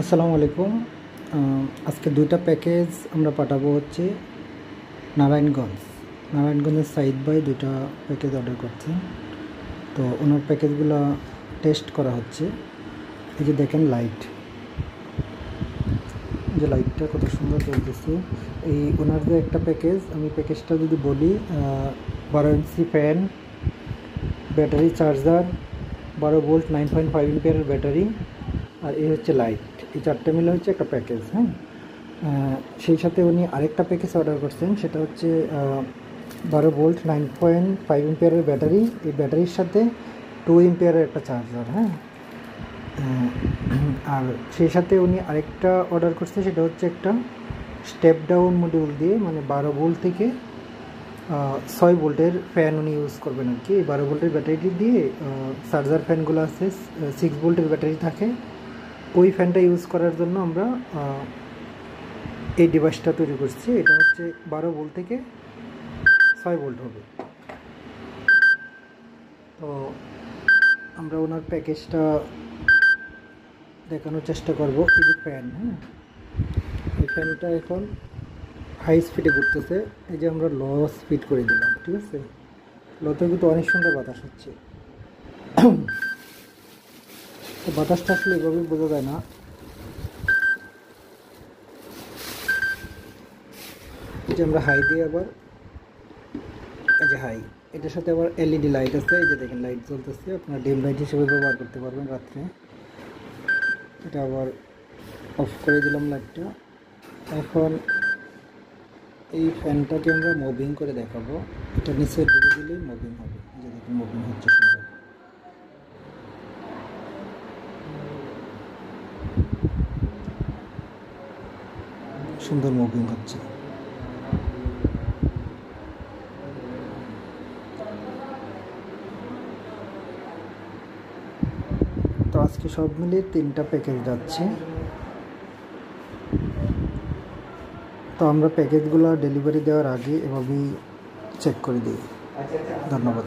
আসসালামু আলাইকুম। আজকে দুইটা প্যাকেজ আমরা পাঠাবো হচ্ছে নারায়ণগঞ্জের সাইদ ভাই দুইটা প্যাকেজ অর্ডার করছেন। তো ওনার প্যাকেজগুলো টেস্ট করা হচ্ছে। এই যে দেখেন লাইটটা কত সুন্দর চলতেছে। এই ওনার যে একটা প্যাকেজ, আমি প্যাকেজটা যদি বলি, 12 inch fan, battery charger, 12 volt 9.5 এম্পিয়ারের ব্যাটারি, আর এই হচ্ছে লাইট। এই চারটে মিলে হচ্ছে একটা প্যাকেজ। হ্যাঁ, সেই সাথে উনি আরেকটা প্যাকেজ অর্ডার করছেন, সেটা হচ্ছে 12 ভোল্ট 9.5 এম্পিয়ারের ব্যাটারি, এই ব্যাটারির সাথে 2 এম্পিয়ারের একটা চার্জার। হ্যাঁ, আর সেই সাথে উনি আরেকটা অর্ডার করছে, সেটা হচ্ছে একটা স্টেপ ডাউন মডিউল দিয়ে, মানে 12 ভোল্ট থেকে 6 ভোল্টের ফ্যান উনি ইউজ করবেন আর কি। এই 12 ভোল্টের ব্যাটারিটি দিয়ে চার্জার ফ্যানগুলো আছে, 6 ভোল্টের ব্যাটারি থাকে, ওই ফ্যানটা ইউজ করার জন্য আমরা এই ডিভাইসটা তৈরি করছি। এটা হচ্ছে 12 ভোল্ট থেকে 6 ভোল্ট হবে। তো আমরা ওনার প্যাকেজটা দেখানোর চেষ্টা করব। এই যে ফ্যান, হ্যাঁ, এই ফ্যানটা এখন হাই স্পিডে ঘুরতেছে। এই যে আমরা লো স্পিড করে দিলাম, ঠিক আছে। লোতে কিন্তু অনেক সুন্দর বাতাস হচ্ছে। তো বাতাসটা আসলে এভাবে বোঝা যায় না। এই যে আমরা হাই দিয়ে আবার, এই যে হাই, এটার সাথে আবার এলইডি লাইট আছে। এই যে দেখেন লাইট জ্বলতেছে, আপনারা ডিম লাইট হিসেবে ব্যবহার করতে পারবেন রাত্রে। এটা আবার অফ করে দিলাম লাইটটা। এখন এই ফ্যানটাকে আমরা মুভিং করে দেখাবো। এটা নিচের দিকে দিলেই মুভিং হবে। এই যে দেখুন মুভিং হচ্ছে সুন্দর। সুন্দর মুভিং হচ্ছে। তো আজকে সব মিলিয়ে 3টা প্যাকেজ যাচ্ছে। তো আমরা প্যাকেজগুলো ডেলিভারি দেওয়ার আগে এভাবেই চেক করে দিই। ধন্যবাদ।